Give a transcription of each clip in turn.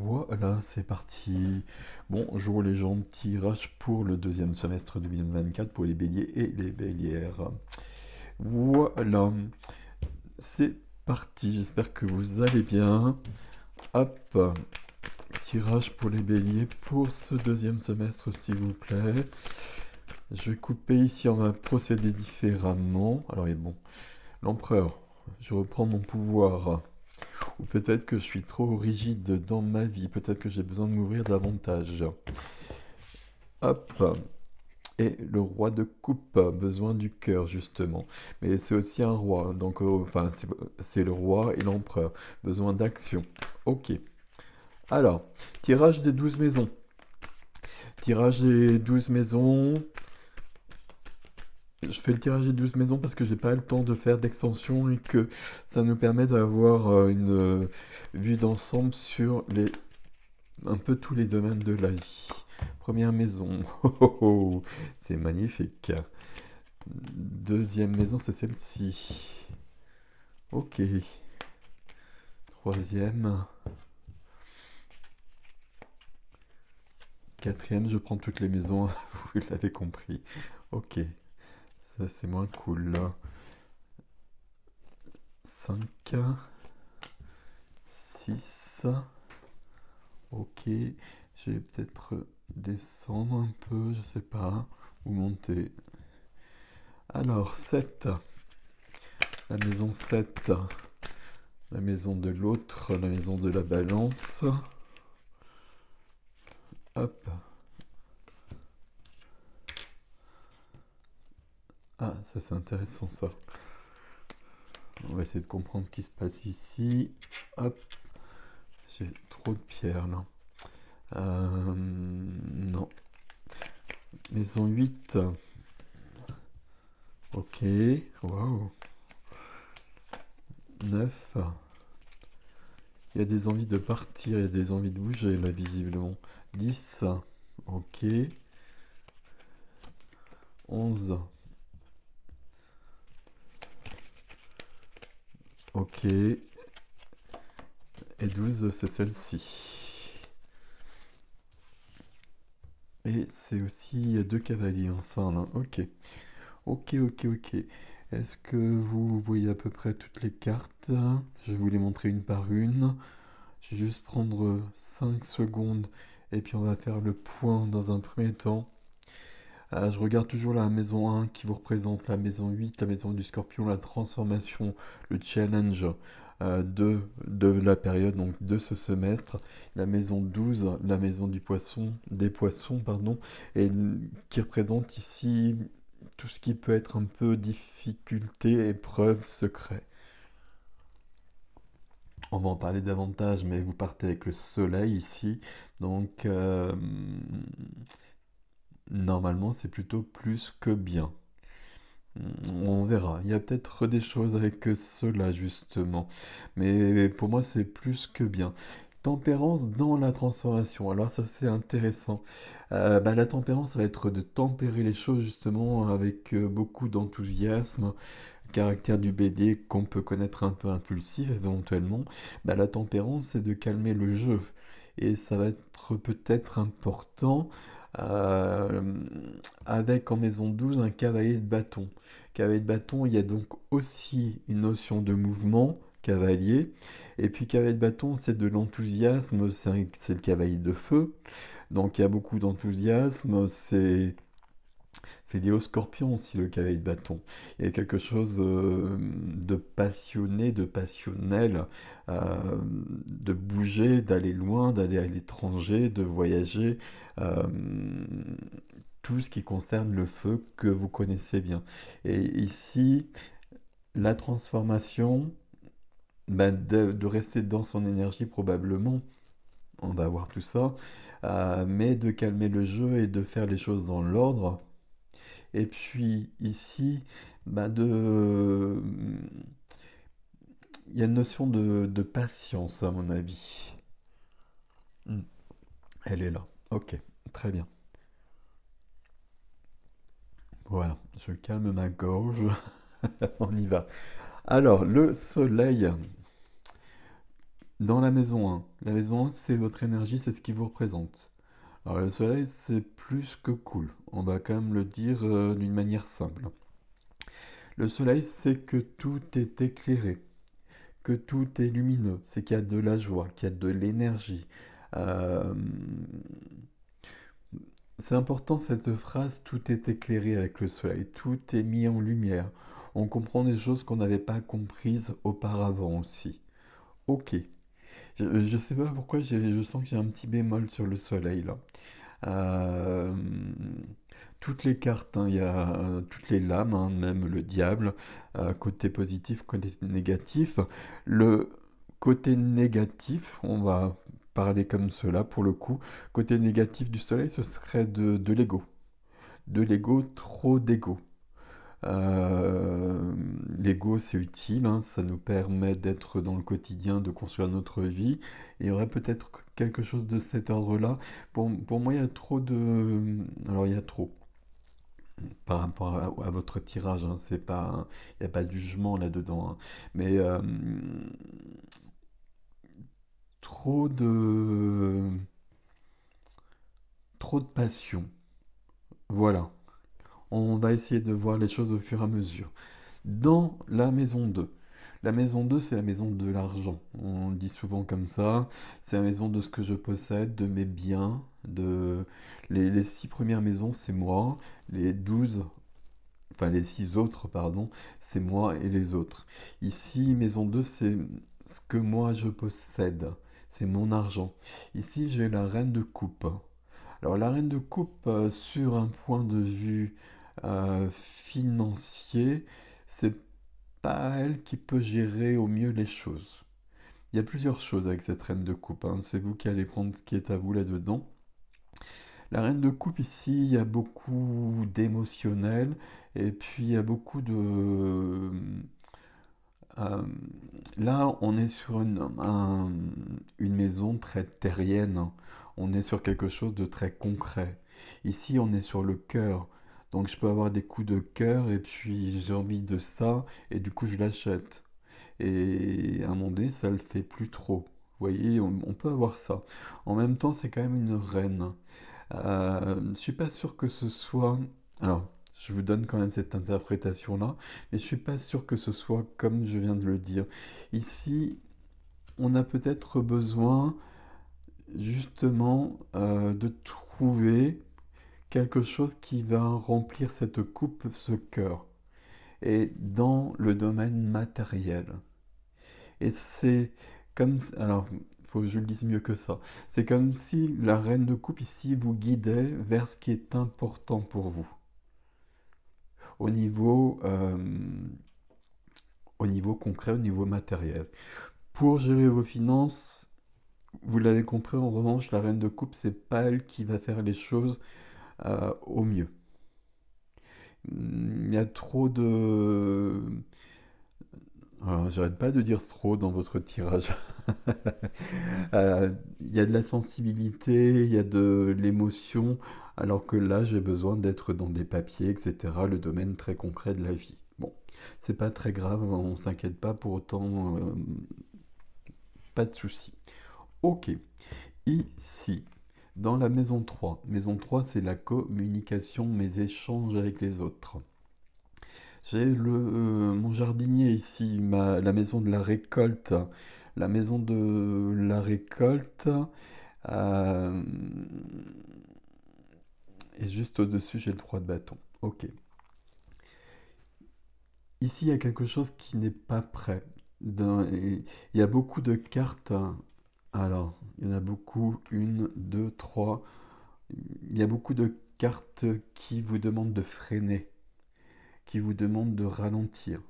Voilà, c'est parti. Bonjour les gens, tirage pour le deuxième semestre 2024 pour les béliers et les bélières. Voilà, c'est parti. J'espère que vous allez bien. Hop, tirage pour les béliers pour ce deuxième semestre, s'il vous plaît. Je vais couper ici, on va procéder différemment. Alors, l'empereur, je reprends mon pouvoir. Ou peut-être que je suis trop rigide dans ma vie, peut-être que j'ai besoin de m'ouvrir davantage. Hop. Et le roi de coupe, besoin du cœur justement. Mais c'est aussi un roi, donc enfin c'est le roi et l'empereur, besoin d'action. Ok. Alors, tirage des 12 maisons. Tirage des 12 maisons. Je fais le tirage des 12 maisons parce que j'ai pas le temps de faire d'extension et que ça nous permet d'avoir une vue d'ensemble sur un peu tous les domaines de la vie. Première maison, oh, oh, oh, c'est magnifique. Deuxième maison, c'est celle-ci. Ok. Troisième. Quatrième, je prends toutes les maisons, vous l'avez compris. Ok, ça c'est moins cool. 5, 6. Ok, je vais peut-être descendre un peu, je sais pas, ou monter. Alors, 7. La maison 7. La maison de l'autre, la maison de la balance. Hop. Ah, ça c'est intéressant ça. On va essayer de comprendre ce qui se passe ici. Hop. J'ai trop de pierres là. Non. Maison 8. Ok. Waouh. 9. Il y a des envies de partir, il y a des envies de bouger là visiblement. 10. Ok. 11. Ok. Et 12, c'est celle-ci. Et c'est aussi, il y a deux cavaliers enfin là. Ok. Ok, ok, ok. Est-ce que vous voyez à peu près toutes les cartes? Je vais vous les montrer une par une. Je vais juste prendre 5 secondes et puis on va faire le point dans un premier temps. Je regarde toujours la maison 1 qui vous représente la maison 8, la maison du scorpion, la transformation, le challenge de la période, donc de ce semestre. La maison 12, la maison du poisson, des poissons, pardon, et qui représente ici tout ce qui peut être un peu difficulté, épreuve, secret. On va en parler davantage, mais vous partez avec le soleil ici, donc normalement c'est plutôt plus que bien. On verra. Il y a peut-être des choses avec cela, justement. Mais pour moi, c'est plus que bien. Tempérance dans la transformation. Alors ça, c'est intéressant. La tempérance, ça va être de tempérer les choses, justement, avec beaucoup d'enthousiasme. Caractère du bélier qu'on peut connaître un peu impulsif, éventuellement. La tempérance, c'est de calmer le jeu. Et ça va être peut-être important euh, avec en maison 12 un cavalier de bâton. Cavalier de bâton, il y a donc aussi une notion de mouvement, cavalier. Et puis cavalier de bâton, c'est de l'enthousiasme, c'est le cavalier de feu. Donc il y a beaucoup d'enthousiasme, c'est lié au scorpion aussi, le cavalier de bâton. Il y a quelque chose de passionné, de passionnel, de bouger, d'aller loin, d'aller à l'étranger, de voyager. euh, tout ce qui concerne le feu que vous connaissez bien. Et ici, la transformation, de rester dans son énergie probablement, on va voir tout ça, mais de calmer le jeu et de faire les choses dans l'ordre. Et puis ici, il y a une notion de patience à mon avis. Hmm, elle est là. Ok, très bien. Voilà, je calme ma gorge. On y va. Alors, le soleil. Dans la maison 1. La maison 1, c'est votre énergie, c'est ce qui vous représente. Alors le soleil, c'est plus que cool. On va quand même le dire d'une manière simple. Le soleil, c'est que tout est éclairé, que tout est lumineux, c'est qu'il y a de la joie, qu'il y a de l'énergie. Euh, c'est important cette phrase, tout est éclairé avec le soleil, tout est mis en lumière. On comprend des choses qu'on n'avait pas comprises auparavant aussi. Ok. Je sais pas pourquoi je sens que j'ai un petit bémol sur le soleil là. Euh, toutes les cartes, hein, il y a toutes les lames, hein, même le diable, côté positif, côté négatif. Le côté négatif, on va parler comme cela pour le coup. Côté négatif du soleil, ce serait de l'ego. De l'ego, trop d'ego. Euh, L'ego, c'est utile, hein, ça nous permet d'être dans le quotidien, de construire notre vie. Et il y aurait peut-être quelque chose de cet ordre-là. Pour moi, il y a trop de... Alors, il y a trop par rapport à votre tirage, hein, c'est pas, il n'y a pas de jugement là-dedans, hein. Mais trop de... Trop de passion. Voilà. On va essayer de voir les choses au fur et à mesure. Dans la maison 2. La maison 2, c'est la maison de l'argent. On le dit souvent comme ça. C'est la maison de ce que je possède, de mes biens. Les 6 premières maisons, c'est moi. Les 12, enfin les 6 autres, pardon, c'est moi et les autres. Ici, maison 2, c'est ce que moi je possède. C'est mon argent. Ici, j'ai la reine de coupe. Alors la reine de coupe, sur un point de vue financier, c'est pas elle qui peut gérer au mieux les choses. Il y a plusieurs choses avec cette reine de coupe, hein. C'est vous qui allez prendre ce qui est à vous là-dedans. La reine de coupe ici, il y a beaucoup d'émotionnel et puis il y a beaucoup de... euh, là, on est sur une maison très terrienne, hein. On est sur quelque chose de très concret. Ici, on est sur le cœur. Donc, je peux avoir des coups de cœur et puis j'ai envie de ça et du coup, je l'achète. Et à un moment donné, ça le fait plus trop. Vous voyez, on peut avoir ça. En même temps, c'est quand même une reine. Je suis pas sûr que ce soit... Alors, je vous donne quand même cette interprétation-là, mais je suis pas sûr que ce soit comme je viens de le dire. Ici, on a peut-être besoin justement de trouver quelque chose qui va remplir cette coupe, ce cœur, et dans le domaine matériel. Et c'est comme... Alors, faut que je le dise mieux que ça. C'est comme si la reine de coupe ici vous guidait vers ce qui est important pour vous. Au niveau, euh, Au niveau concret, au niveau matériel. Pour gérer vos finances, vous l'avez compris, en revanche, la reine de coupe, c'est pas elle qui va faire les choses au mieux. Il y a trop de... Alors, j'arrête pas de dire trop dans votre tirage. Il y a de la sensibilité, il y a de l'émotion, alors que là, j'ai besoin d'être dans des papiers, etc., le domaine très concret de la vie. Bon, c'est pas très grave, on s'inquiète pas pour autant, pas de souci. Ok, ici, dans la maison 3, c'est la communication, mes échanges avec les autres. J'ai mon jardinier ici, la maison de la récolte. La maison de la récolte. euh, et juste au-dessus, j'ai le 3 de bâton. Ok. Ici, il y a quelque chose qui n'est pas prêt. Il y a beaucoup de cartes. Alors, il y en a beaucoup. Une, deux, trois. Il y a beaucoup de cartes qui vous demandent de freiner, qui vous demandent de ralentir.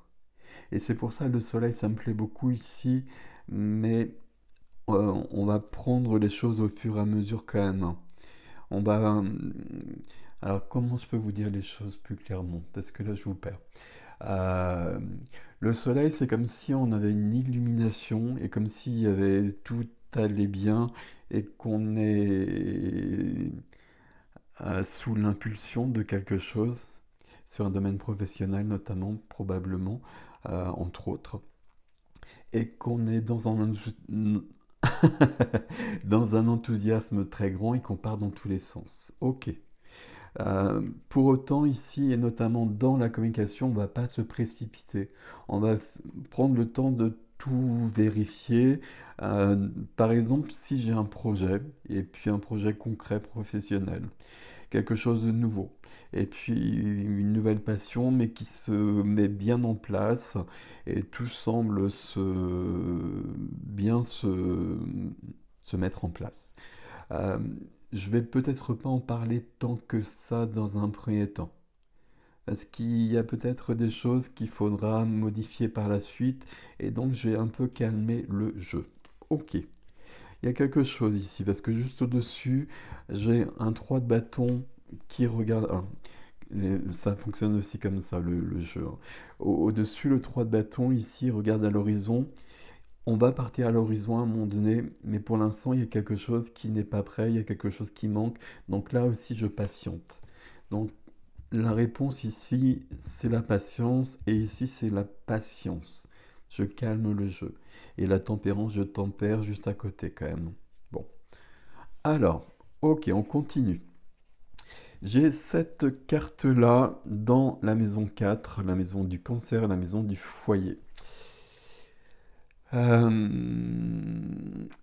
Et c'est pour ça le soleil, ça me plaît beaucoup ici, mais on va prendre les choses au fur et à mesure quand même, hein. On va... alors comment je peux vous dire les choses plus clairement? Parce que là je vous perds. Euh, le soleil, c'est comme si on avait une illumination et comme s'il y avait tout allait bien et qu'on est sous l'impulsion de quelque chose, sur un domaine professionnel notamment, probablement, entre autres, et qu'on est dans Dans un enthousiasme très grand et qu'on part dans tous les sens. Ok. Pour autant, ici, et notamment dans la communication, on ne va pas se précipiter. On va prendre le temps de tout vérifier. Par exemple, si j'ai un projet, et puis un projet concret, professionnel, quelque chose de nouveau, et puis une nouvelle passion, mais qui se met bien en place, et tout semble bien se mettre en place. Euh, je vais peut-être pas en parler tant que ça dans un premier temps. Parce qu'il y a peut-être des choses qu'il faudra modifier par la suite, et donc je vais un peu calmer le jeu. Ok, il y a quelque chose ici, parce que juste au-dessus, j'ai un 3 de bâton qui regarde. Alors, ça fonctionne aussi comme ça, le jeu, hein. Au-dessus, le 3 de bâton, ici, regarde à l'horizon. On va partir à l'horizon à un moment donné, mais pour l'instant, il y a quelque chose qui n'est pas prêt, il y a quelque chose qui manque. Donc là aussi, je patiente. Donc la réponse ici, c'est la patience, et ici, c'est la patience. Je calme le jeu. Et la tempérance, je tempère juste à côté quand même. Bon. Alors, ok, on continue. J'ai cette carte-là dans la maison 4, la maison du cancer, la maison du foyer.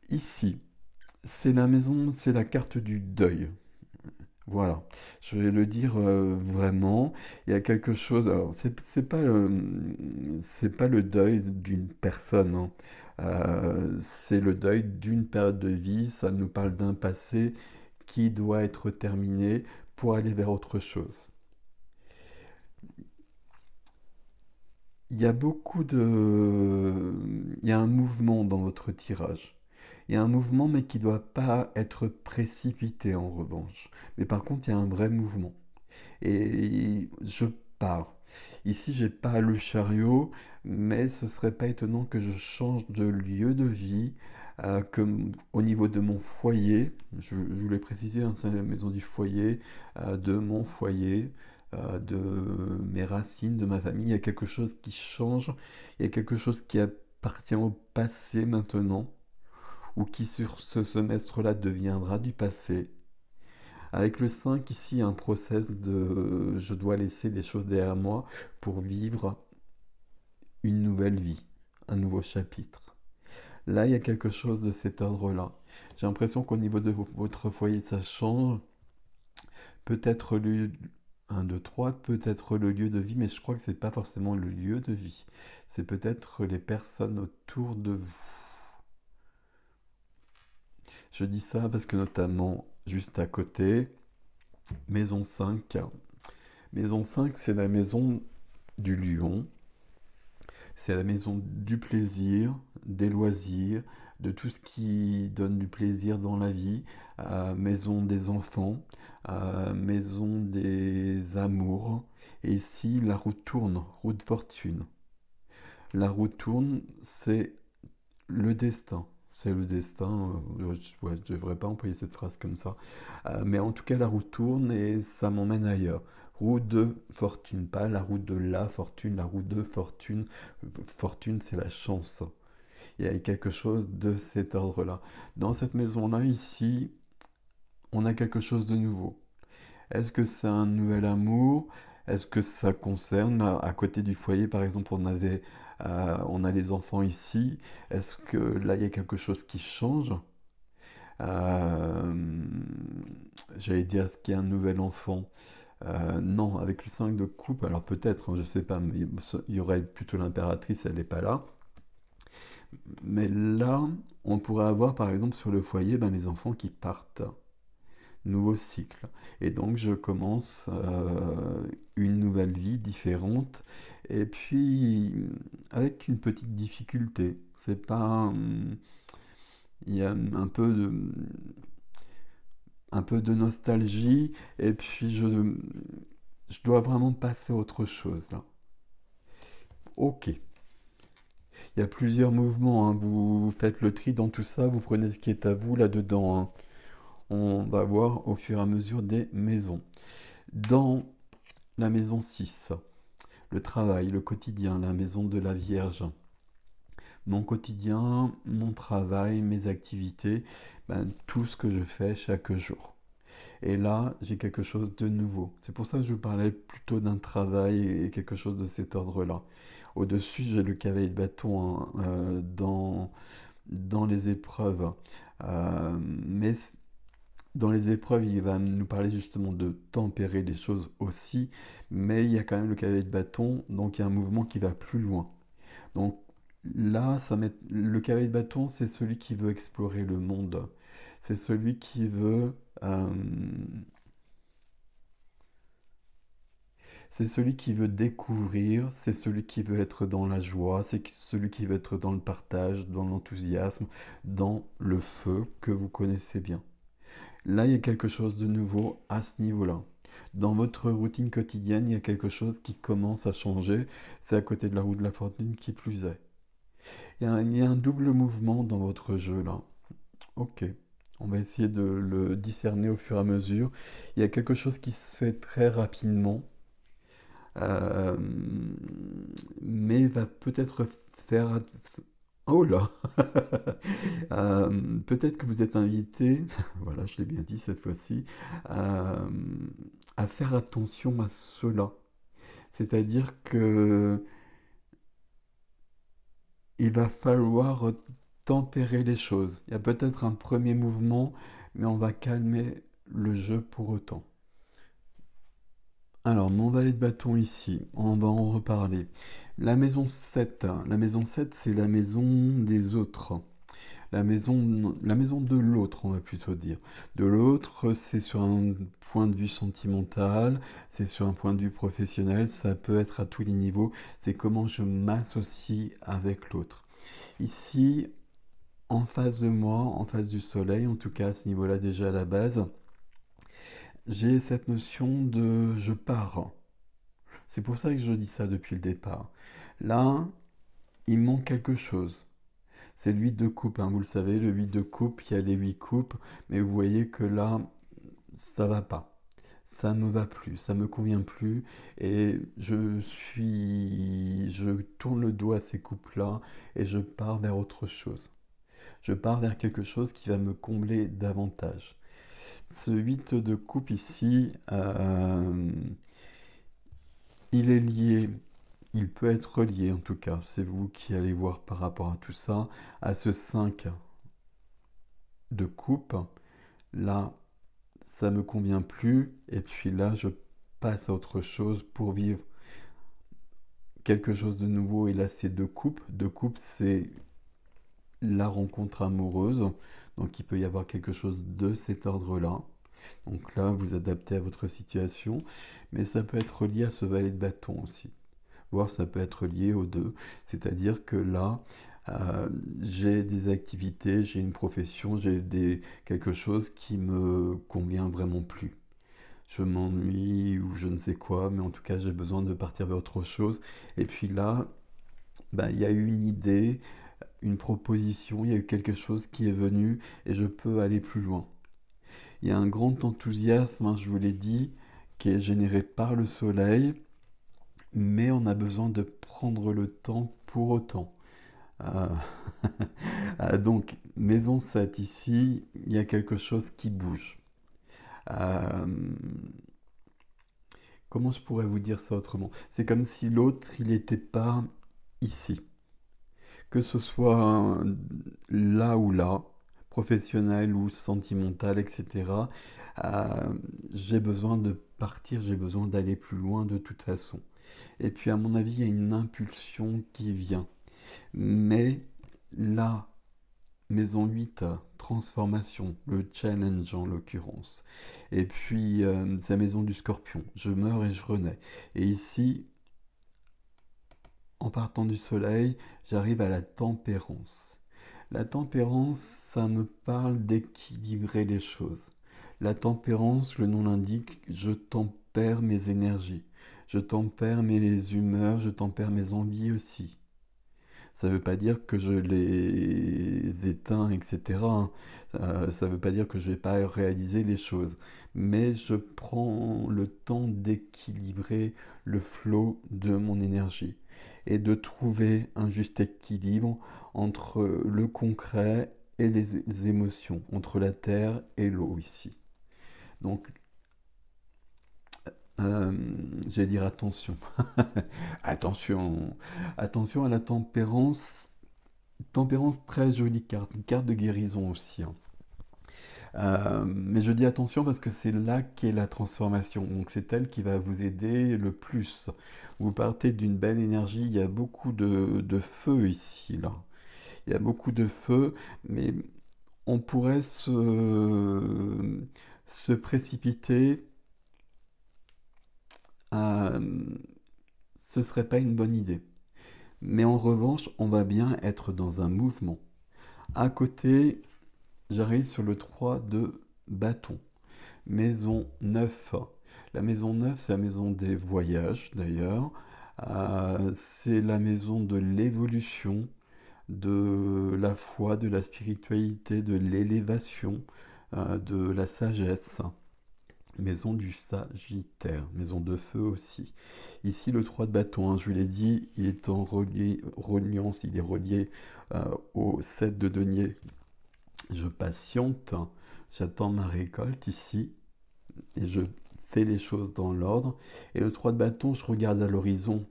Ici, c'est la maison, c'est la carte du deuil. Voilà, je vais le dire vraiment. Il y a quelque chose. Alors, c'est pas le deuil d'une personne, hein. C'est le deuil d'une période de vie. Ça nous parle d'un passé qui doit être terminé pour aller vers autre chose. Il y a il y a un mouvement dans votre tirage. Il y a un mouvement, mais qui ne doit pas être précipité en revanche. Mais par contre, il y a un vrai mouvement. Et je pars. Ici, j'ai pas le chariot, mais ce serait pas étonnant que je change de lieu de vie, au niveau de mon foyer. Je voulais préciser, hein, c'est la maison du foyer, de mon foyer, de mes racines, de ma famille. Il y a quelque chose qui change, il y a quelque chose qui appartient au passé maintenant, ou qui sur ce semestre-là deviendra du passé. Avec le 5 ici, un process de je dois laisser des choses derrière moi pour vivre une nouvelle vie, un nouveau chapitre. Là, il y a quelque chose de cet ordre-là. J'ai l'impression qu'au niveau de votre foyer, ça change. Peut-être le 1, 2, 3, peut-être le lieu de vie, mais je crois que c'est pas forcément le lieu de vie. C'est peut-être les personnes autour de vous. Je dis ça parce que notamment juste à côté, maison 5. Maison 5, c'est la maison du lion. C'est la maison du plaisir, des loisirs, de tout ce qui donne du plaisir dans la vie. Maison des enfants, maison des amours. Et ici, la roue tourne, roue de fortune. La roue tourne, c'est le destin. C'est le destin. Je ne devrais pas employer cette phrase comme ça. Mais en tout cas, la roue tourne et ça m'emmène ailleurs. Roue de fortune, pas la roue de la fortune, la roue de fortune. Fortune, c'est la chance. Il y a quelque chose de cet ordre-là. Dans cette maison-là, ici, on a quelque chose de nouveau. Est-ce que c'est un nouvel amour? Est-ce que ça concerne, à côté du foyer, par exemple, on a les enfants ici. Est-ce que là, il y a quelque chose qui change? Euh, J'allais dire, est-ce qu'il y a un nouvel enfant? Non, avec le 5 de coupe, alors peut-être, hein, je ne sais pas, mais il y aurait plutôt l'impératrice, elle n'est pas là. Mais là, on pourrait avoir, par exemple, sur le foyer, ben, les enfants qui partent. Nouveau cycle. Et donc je commence une nouvelle vie différente. Et puis avec une petite difficulté. C'est pas. Il y a un peu de nostalgie. Et puis je dois vraiment passer à autre chose là. Ok. Il y a plusieurs mouvements, hein. Vous faites le tri dans tout ça. Vous prenez ce qui est à vous là-dedans, hein. On va voir au fur et à mesure des maisons. Dans la maison 6, le travail, le quotidien, la maison de la Vierge. mon quotidien, mon travail, mes activités, tout ce que je fais chaque jour. Et là, j'ai quelque chose de nouveau. C'est pour ça que je parlais plutôt d'un travail et quelque chose de cet ordre-là. Au-dessus, j'ai le cavalier de bâton hein, dans les épreuves. Mais dans les épreuves, il va nous parler justement de tempérer les choses aussi, mais il y a quand même le cavalier de bâton, donc il y a un mouvement qui va plus loin. Donc là, le cavalier de bâton, c'est celui qui veut explorer le monde. C'est celui qui veut, euh, c'est celui qui veut découvrir, c'est celui qui veut être dans la joie, c'est celui qui veut être dans le partage, dans l'enthousiasme, dans le feu que vous connaissez bien. Là, il y a quelque chose de nouveau à ce niveau-là. Dans votre routine quotidienne, il y a quelque chose qui commence à changer. C'est à côté de la roue de la fortune qui plus est. Il y a un double mouvement dans votre jeu là. Ok. On va essayer de le discerner au fur et à mesure. Il y a quelque chose qui se fait très rapidement, euh, mais va peut-être faire... Oh là! Peut-être que vous êtes invité, voilà, je l'ai bien dit cette fois-ci, euh, à faire attention à cela. C'est-à-dire que il va falloir tempérer les choses. Il y a peut-être un premier mouvement, mais on va calmer le jeu pour autant. Alors, mon valet de bâton ici, on va en reparler. La maison 7, c'est la maison des autres. La maison de l'autre, on va plutôt dire. De l'autre, c'est sur un point de vue sentimental, c'est sur un point de vue professionnel, ça peut être à tous les niveaux, c'est comment je m'associe avec l'autre. Ici, en face de moi, en face du soleil, en tout cas à ce niveau-là déjà à la base, j'ai cette notion de je pars. C'est pour ça que je dis ça depuis le départ. Là, il manque quelque chose. C'est le 8 de coupe, hein, vous le savez, le 8 de coupe, il y a les 8 coupes, mais vous voyez que là, ça va pas. Ça me va plus, ça me convient plus, et je tourne le dos à ces coupes-là, et je pars vers autre chose. Je pars vers quelque chose qui va me combler davantage. Ce 8 de coupe ici, il est lié, il peut être lié en tout cas, c'est vous qui allez voir par rapport à tout ça, à ce 5 de coupe. Là, ça me convient plus, et puis là, je passe à autre chose pour vivre quelque chose de nouveau. Et là, c'est deux coupes. Deux coupes, c'est la rencontre amoureuse. Donc, il peut y avoir quelque chose de cet ordre-là. Donc là, vous adaptez à votre situation, mais ça peut être lié à ce valet de bâton aussi. Voire ça peut être lié aux deux. C'est-à-dire que là, j'ai des activités, j'ai une profession, quelque chose qui me convient vraiment plus. Je m'ennuie ou je ne sais quoi, mais en tout cas, j'ai besoin de partir vers autre chose. Et puis là, il y a eu une idée, une proposition, il y a eu quelque chose qui est venu et je peux aller plus loin. Il y a un grand enthousiasme, hein, je vous l'ai dit, qui est généré par le soleil, mais on a besoin de prendre le temps pour autant. Euh, donc, maison 7 ici, il y a quelque chose qui bouge. Euh, Comment je pourrais vous dire ça autrement? C'est comme si l'autre, il n'était pas ici. Que ce soit là ou là, professionnel ou sentimental, etc. euh, j'ai besoin de partir, j'ai besoin d'aller plus loin de toute façon. Et puis, à mon avis, il y a une impulsion qui vient. Mais là, maison 8, transformation, le challenge en l'occurrence. Et puis, c'est la maison du scorpion. Je meurs et je renais. Et ici, en partant du soleil, j'arrive à la tempérance. La tempérance, ça me parle d'équilibrer les choses. La tempérance, le nom l'indique, je tempère mes énergies. Je tempère mes humeurs, je tempère mes envies aussi. Ça ne veut pas dire que je les éteins, etc. hein. Ça ne veut pas dire que je ne vais pas réaliser les choses. Mais je prends le temps d'équilibrer le flot de mon énergie et de trouver un juste équilibre entre le concret et les émotions, entre la terre et l'eau ici. Donc, euh, j'allais dire attention. Attention. Attention à la tempérance. Tempérance, très jolie carte. Une carte de guérison aussi, hein. Mais je dis attention parce que c'est là qu'est la transformation. Donc c'est elle qui va vous aider le plus. Vous partez d'une belle énergie. Il y a beaucoup de feu ici, là. Il y a beaucoup de feu, mais on pourrait se précipiter. à- Ce serait pas une bonne idée. Mais en revanche, on va bien être dans un mouvement. À côté, j'arrive sur le 3 de bâton. Maison 9. La maison 9, c'est la maison des voyages d'ailleurs. C'est la maison de l'évolution, de la foi, de la spiritualité, de l'élévation, de la sagesse. Maison du Sagittaire, maison de feu aussi. Ici, le 3 de bâton, hein, je vous l'ai dit, il est en reliance, il est relié au 7 de denier. Je patiente, j'attends ma récolte ici, et je fais les choses dans l'ordre. Et le 3 de bâton, je regarde à l'horizon.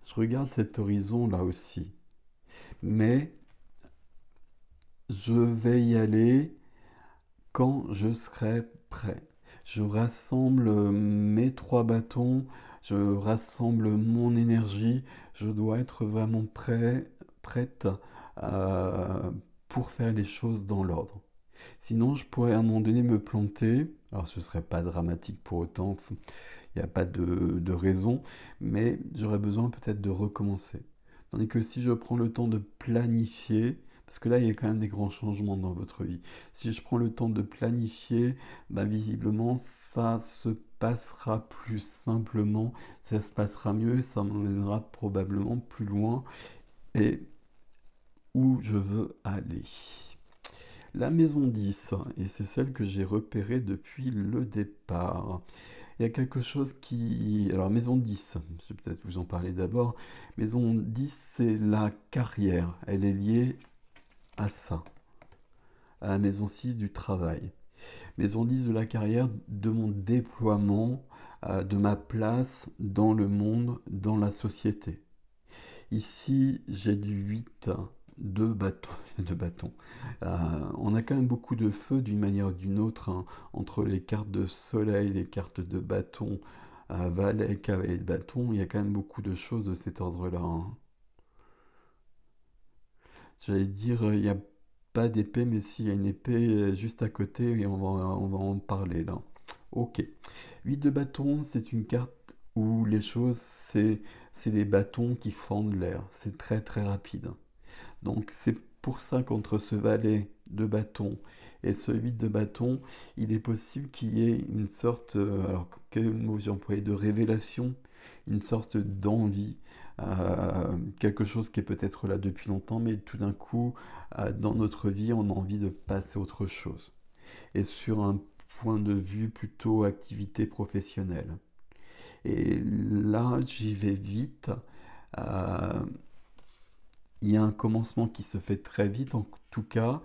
Je regarde cet horizon là aussi. Mais je vais y aller quand je serai prêt. Je rassemble mes 3 bâtons, je rassemble mon énergie, je dois être vraiment prête euh, pour faire les choses dans l'ordre. Sinon, je pourrais à un moment donné me planter. Alors, ce ne serait pas dramatique pour autant, il n'y a pas de raison, mais j'aurais besoin peut-être de recommencer. Tandis que si je prends le temps de planifier, parce que là, il y a quand même des grands changements dans votre vie. Si je prends le temps de planifier, bah, visiblement, ça se passera plus simplement, ça se passera mieux, et ça m'emmènera probablement plus loin et où je veux aller. La maison 10, et c'est celle que j'ai repérée depuis le départ. Il y a quelque chose qui... Alors, maison 10, je vais peut-être vous en parler d'abord. Maison 10, c'est la carrière. Elle est liée à ça, à la maison 6 du travail. Maison 10 de la carrière, de mon déploiement, de ma place dans le monde, dans la société. Ici, j'ai du 8 de bâtons. De bâtons. On a quand même beaucoup de feu d'une manière ou d'une autre, hein, entre les cartes de soleil, les cartes de bâton, valet, cavalier de bâton. Il y a quand même beaucoup de choses de cet ordre-là, hein. J'allais dire, il n'y a pas d'épée, mais s'il y a une épée juste à côté, et on va en parler là. Ok. 8 de bâton, c'est une carte où les choses, c'est les bâtons qui fendent l'air. C'est très très rapide. Donc c'est pour ça qu'entre ce valet de bâton et ce 8 de bâton, il est possible qu'il y ait une sorte, alors quel mot j'ai employé, de révélation, une sorte d'envie, quelque chose qui est peut-être là depuis longtemps, mais tout d'un coup, dans notre vie, on a envie de passer à autre chose. Et sur un point de vue plutôt activité professionnelle. Et là, j'y vais vite. Euh, il y a un commencement qui se fait très vite, en tout cas.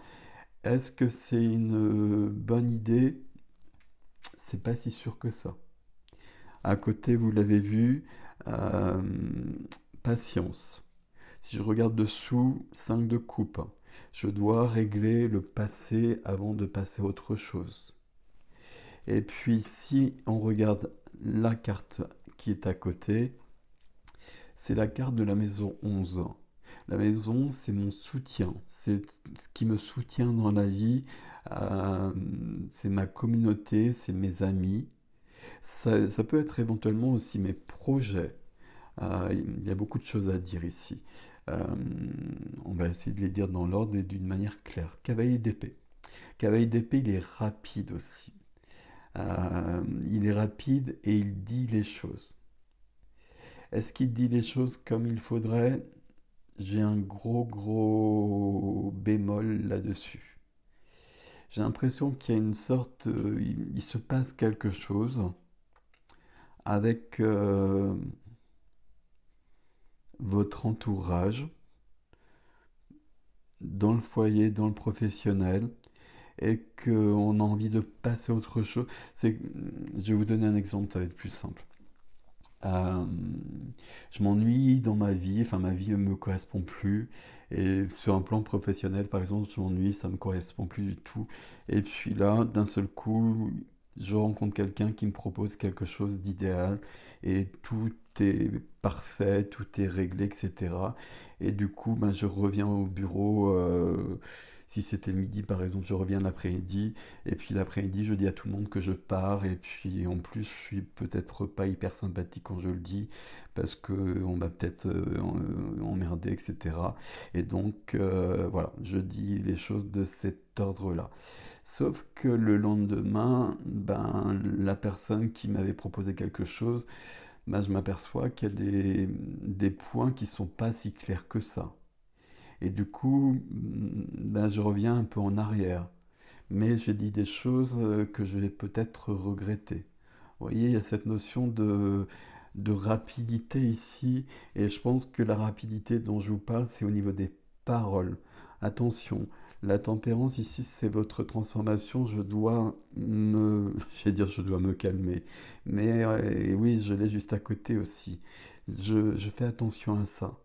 Est-ce que c'est une bonne idée? C'est pas si sûr que ça. À côté, vous l'avez vu, euh, patience. Si je regarde dessous, 5 de coupe. Je dois régler le passé avant de passer à autre chose. Et puis, si on regarde la carte qui est à côté, c'est la carte de la maison 11. La maison, c'est mon soutien, c'est ce qui me soutient dans la vie, euh, c'est ma communauté, c'est mes amis. Ça peut être éventuellement aussi mes projets. Il y a beaucoup de choses à dire ici. Euh, on va essayer de les dire dans l'ordre et d'une manière claire. Cavalier d'épée. Cavalier d'épée, il est rapide aussi. Il est rapide et il dit les choses. Est-ce qu'il dit les choses comme il faudrait? J'ai un gros bémol là-dessus. J'ai l'impression qu'il y a une sorte, il se passe quelque chose avec votre entourage. dans le foyer, dans le professionnel, et qu'on a envie de passer à autre chose. Je vais vous donner un exemple, ça va être plus simple. Euh, je m'ennuie dans ma vie, enfin ma vie ne me correspond plus. Et sur un plan professionnel, par exemple, je m'ennuie, ça ne me correspond plus du tout. Et puis là, d'un seul coup, je rencontre quelqu'un qui me propose quelque chose d'idéal et tout est parfait, tout est réglé, etc. Et du coup, ben, je reviens au bureau. Si c'était le midi, par exemple, je reviens l'après-midi. Et puis l'après-midi, je dis à tout le monde que je pars. Et puis en plus, je suis peut-être pas hyper sympathique quand je le dis, parce que on m'a peut-être emmerdé, etc. Et donc, voilà, je dis les choses de cet ordre-là. Sauf que le lendemain, ben, la personne qui m'avait proposé quelque chose, ben, je m'aperçois qu'il y a des points qui sont pas si clairs que ça. Et du coup, ben, je reviens un peu en arrière. Mais j'ai dit des choses que je vais peut-être regretter. Vous voyez, il y a cette notion de rapidité ici, et je pense que la rapidité dont je vous parle, c'est au niveau des paroles. Attention, la tempérance ici, c'est votre transformation. Je vais dire, je dois me calmer, mais et oui, je l'ai juste à côté aussi. Je fais attention à ça.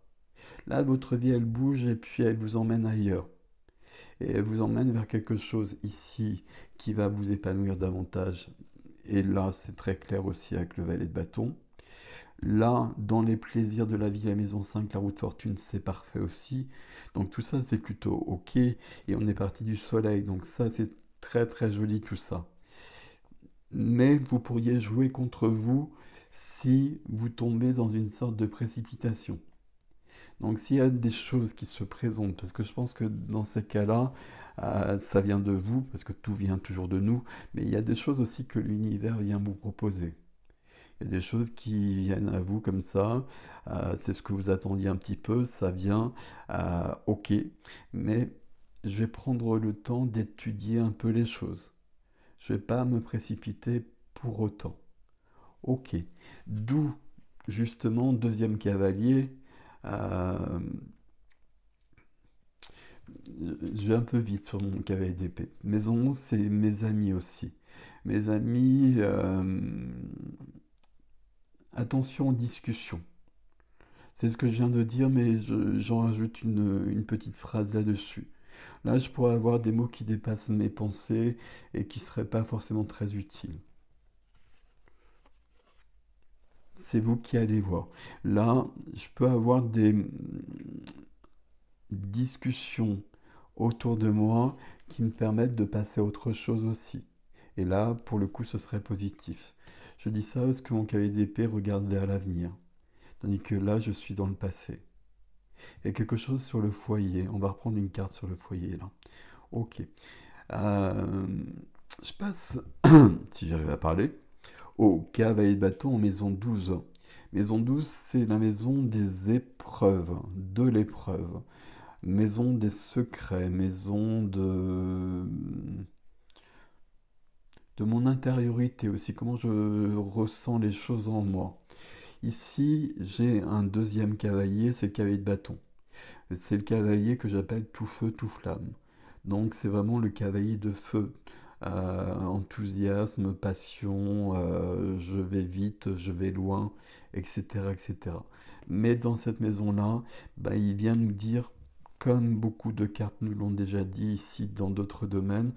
Là, votre vie, elle bouge et puis elle vous emmène ailleurs. Et elle vous emmène vers quelque chose ici qui va vous épanouir davantage. Et là, c'est très clair aussi avec le valet de bâton. Là, dans les plaisirs de la vie, la maison 5, la roue de fortune, c'est parfait aussi. Donc tout ça, c'est plutôt OK. Et on est parti du soleil. Donc ça, c'est très très joli tout ça. Mais vous pourriez jouer contre vous si vous tombez dans une sorte de précipitation. Donc s'il y a des choses qui se présentent, parce que je pense que dans ces cas-là, ça vient de vous, parce que tout vient toujours de nous, mais il y a des choses aussi que l'univers vient vous proposer. Il y a des choses qui viennent à vous comme ça, c'est ce que vous attendiez un petit peu, ça vient, ok, mais je vais prendre le temps d'étudier un peu les choses. Je ne vais pas me précipiter pour autant. Ok, d'où justement deuxième cavalier. euh, je vais un peu vite sur mon cavalier d'épée. Maison 11, c'est mes amis aussi. Mes amis, attention aux discussions. C'est ce que je viens de dire, mais j'en rajoute une petite phrase là-dessus. Là, je pourrais avoir des mots qui dépassent mes pensées et qui ne seraient pas forcément très utiles. C'est vous qui allez voir. Là, je peux avoir des discussions autour de moi qui me permettent de passer à autre chose aussi. Et là, pour le coup, ce serait positif. Je dis ça parce que mon cavalier d'épée regarde vers l'avenir, tandis que là, je suis dans le passé. Il y a quelque chose sur le foyer. On va reprendre une carte sur le foyer, là. Ok. Euh, je passe, si j'arrive à parler, au cavalier de bâton en maison 12. Maison 12, c'est la maison des épreuves, de l'épreuve. Maison des secrets, maison de mon intériorité aussi, comment je ressens les choses en moi. Ici, j'ai un deuxième cavalier, c'est le cavalier de bâton. C'est le cavalier que j'appelle tout feu, tout flamme. Donc c'est vraiment le cavalier de feu. Enthousiasme, passion, je vais vite, je vais loin, etc., etc. Mais dans cette maison-là, bah, il vient nous dire, comme beaucoup de cartes nous l'ont déjà dit ici dans d'autres domaines,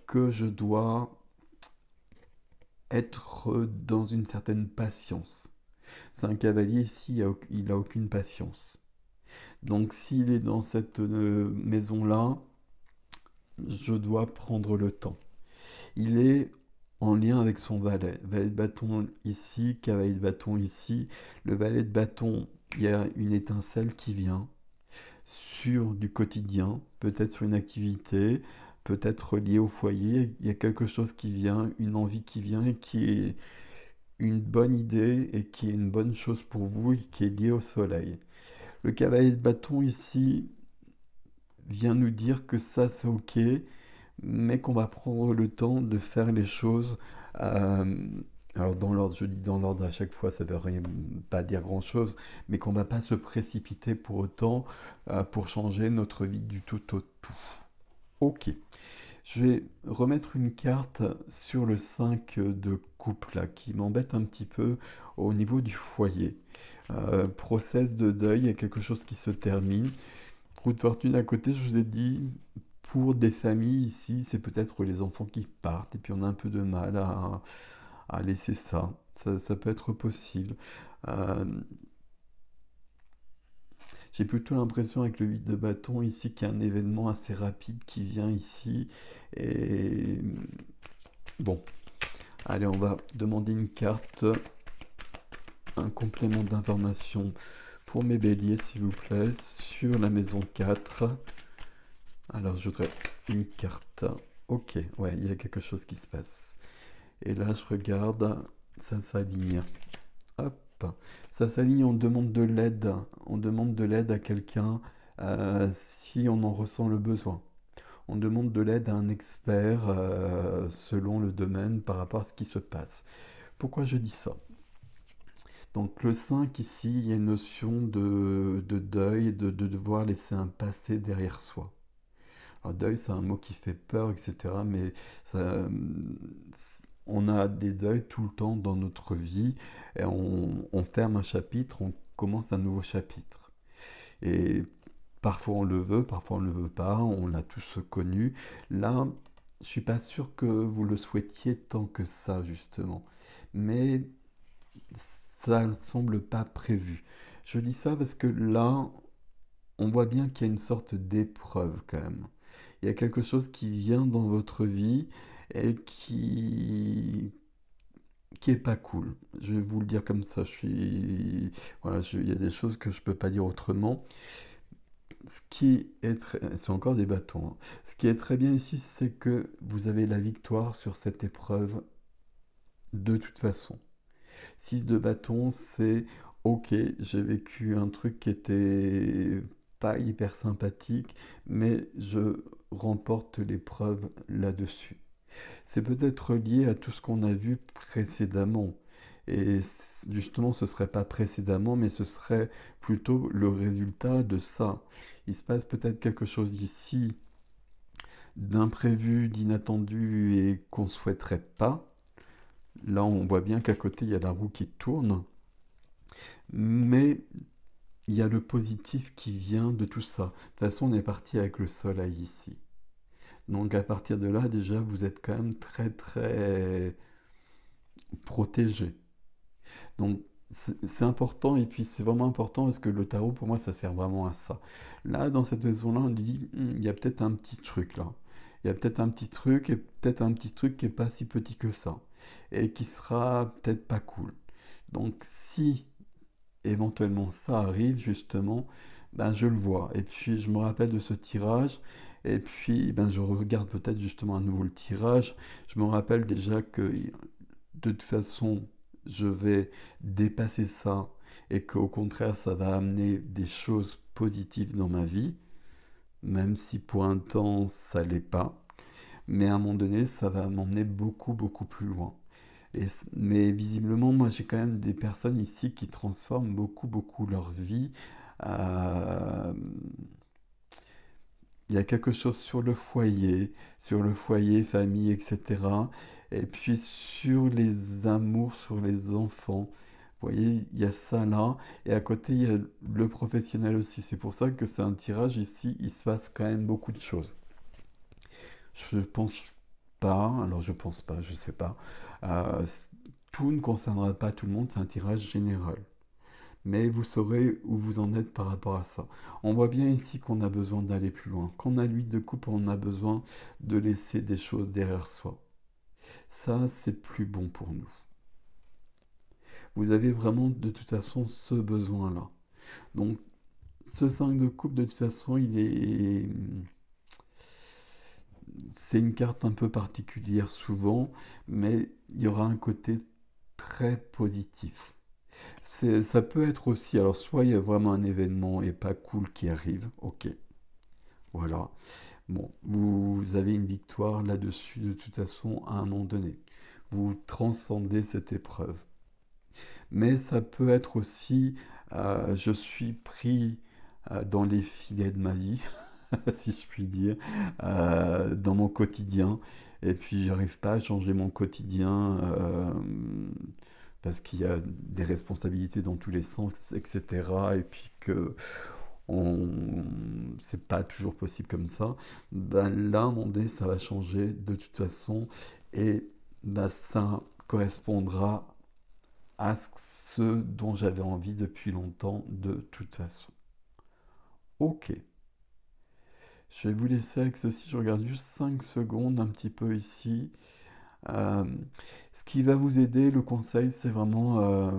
que je dois être dans une certaine patience. C'est un cavalier ici, il n'a aucune patience. Donc s'il est dans cette maison-là, je dois prendre le temps. Il est en lien avec son valet. Valet de bâton ici, cavalier de bâton ici. Le valet de bâton, il y a une étincelle qui vient sur du quotidien, peut-être sur une activité, peut-être liée au foyer. Il y a quelque chose qui vient, une envie qui vient et qui est une bonne idée et qui est une bonne chose pour vous et qui est liée au soleil. Le cavalier de bâton ici vient nous dire que ça c'est ok, mais qu'on va prendre le temps de faire les choses euh, Alors dans l'ordre, je dis dans l'ordre à chaque fois, ça ne veut rien, pas dire grand-chose, mais qu'on ne va pas se précipiter pour autant pour changer notre vie du tout au tout. Ok, je vais remettre une carte sur le 5 de coupe là, qui m'embête un petit peu au niveau du foyer. Process de deuil, il y a quelque chose qui se termine. Roue de fortune à côté, je vous ai dit, pour des familles ici, c'est peut-être les enfants qui partent, et puis on a un peu de mal à laisser ça. Ça peut être possible. Euh, j'ai plutôt l'impression avec le 8 de bâton ici qu'il y a un événement assez rapide qui vient ici. Et bon, allez, on va demander une carte, un complément d'information pour mes béliers, s'il vous plaît, sur la maison 4. Alors, je voudrais une carte. Ok, ouais, il y a quelque chose qui se passe. Et là, je regarde, ça s'aligne. Hop, ça s'aligne, on demande de l'aide. On demande de l'aide à quelqu'un si on en ressent le besoin. On demande de l'aide à un expert selon le domaine par rapport à ce qui se passe. Pourquoi je dis ça? Donc le 5 ici, il y a une notion de deuil, de devoir laisser un passé derrière soi. Alors, deuil, c'est un mot qui fait peur, etc. Mais ça, on a des deuils tout le temps dans notre vie. Et on ferme un chapitre, on commence un nouveau chapitre. Et parfois on le veut, parfois on ne le veut pas, on l'a tous connu. Là, je suis pas sûr que vous le souhaitiez tant que ça, justement. Mais ça ne semble pas prévu. Je dis ça parce que là, on voit bien qu'il y a une sorte d'épreuve quand même. Il y a quelque chose qui vient dans votre vie et qui est pas cool. Je vais vous le dire comme ça. Voilà, il y a des choses que je peux pas dire autrement. C'est encore des bâtons, hein. Ce qui est très bien ici, c'est que vous avez la victoire sur cette épreuve de toute façon. 6 de bâton, c'est ok, j'ai vécu un truc qui était pas hyper sympathique, mais je remporte l'épreuve là-dessus. C'est peut-être lié à tout ce qu'on a vu précédemment. Et justement, ce serait pas précédemment, mais ce serait plutôt le résultat de ça. Il se passe peut-être quelque chose ici d'imprévu, d'inattendu et qu'on souhaiterait pas. Là, on voit bien qu'à côté, il y a la roue qui tourne. Mais il y a le positif qui vient de tout ça. De toute façon, on est parti avec le soleil ici. Donc à partir de là, déjà, vous êtes quand même très très protégé. Donc c'est important et puis c'est vraiment important parce que le tarot pour moi ça sert vraiment à ça. Là dans cette maison-là on dit il y a peut-être un petit truc là. Il y a peut-être un petit truc et peut-être un petit truc qui est pas si petit que ça et qui sera peut-être pas cool. Donc si éventuellement ça arrive justement, ben je le vois et puis je me rappelle de ce tirage et puis ben je regarde peut-être justement à nouveau le tirage. Je me rappelle déjà que de toute façon je vais dépasser ça et qu'au contraire ça va amener des choses positives dans ma vie, même si pour un temps ça l'est pas, mais à un moment donné ça va m'emmener beaucoup beaucoup plus loin. Mais visiblement, moi, j'ai quand même des personnes ici qui transforment beaucoup, beaucoup leur vie. Euh, il y a quelque chose sur le foyer, famille, etc. Et puis sur les amours, sur les enfants. Vous voyez, il y a ça là. Et à côté, il y a le professionnel aussi. C'est pour ça que c'est un tirage ici. Il se passe quand même beaucoup de choses. Je pense pas, alors je pense pas, je sais pas. Euh, tout ne concernera pas tout le monde, c'est un tirage général. Mais vous saurez où vous en êtes par rapport à ça. On voit bien ici qu'on a besoin d'aller plus loin. Quand on a l'huile de coupe, on a besoin de laisser des choses derrière soi. Ça, c'est plus bon pour nous. Vous avez vraiment de toute façon ce besoin-là. Donc, ce 5 de coupe, de toute façon, c'est une carte un peu particulière souvent, mais il y aura un côté très positif. Ça peut être aussi, alors soit il y a vraiment un événement et pas cool qui arrive, ok, voilà. Bon, vous avez une victoire là-dessus de toute façon à un moment donné. vous transcendez cette épreuve. Mais ça peut être aussi, je suis pris dans les filets de ma vie, si je puis dire, dans mon quotidien, et puis j'arrive pas à changer mon quotidien parce qu'il y a des responsabilités dans tous les sens, etc. Et puis que on... c'est pas toujours possible comme ça. Ben là, mon dé, ça va changer de toute façon, et ben, ça correspondra à ce dont j'avais envie depuis longtemps de toute façon. Ok, je vais vous laisser avec ceci, je regarde juste 5 secondes un petit peu ici. Euh, Ce qui va vous aider, le conseil, c'est vraiment...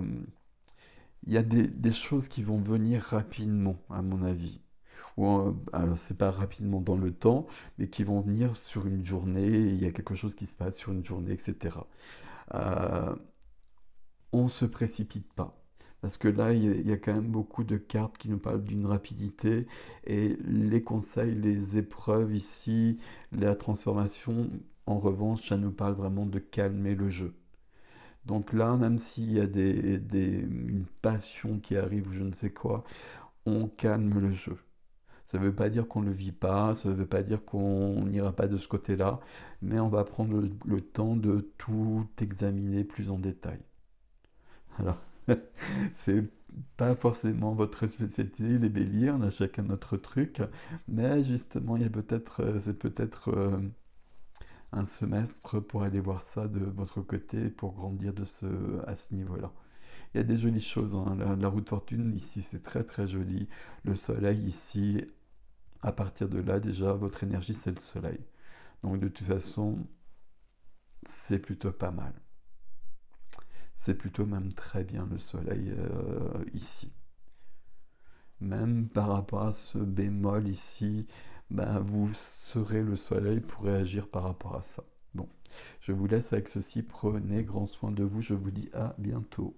il y a des choses qui vont venir rapidement, à mon avis. Ou, alors, c'est pas rapidement dans le temps, mais qui vont venir sur une journée, il y a quelque chose qui se passe sur une journée, etc. Euh, on ne se précipite pas. Parce que là, il y a quand même beaucoup de cartes qui nous parlent d'une rapidité. Et les conseils, les épreuves ici, la transformation, en revanche, ça nous parle vraiment de calmer le jeu. Donc là, même s'il y a une passion qui arrive ou je ne sais quoi, on calme le jeu. Ça ne veut pas dire qu'on ne le vit pas, ça ne veut pas dire qu'on n'ira pas de ce côté-là, mais on va prendre le temps de tout examiner plus en détail. Alors, c'est pas forcément votre spécialité, les béliers, on a chacun notre truc, mais justement, il y a peut-être, c'est peut-être un semestre pour aller voir ça de votre côté, pour grandir à ce niveau-là. Il y a des jolies choses, hein. La roue de fortune ici, c'est très très joli. Le soleil ici, à partir de là, déjà, votre énergie, c'est le soleil. Donc de toute façon, c'est plutôt pas mal. C'est plutôt même très bien le soleil ici. Même par rapport à ce bémol ici, ben, vous serez le soleil pour réagir par rapport à ça. Bon, je vous laisse avec ceci. Prenez grand soin de vous. Je vous dis à bientôt.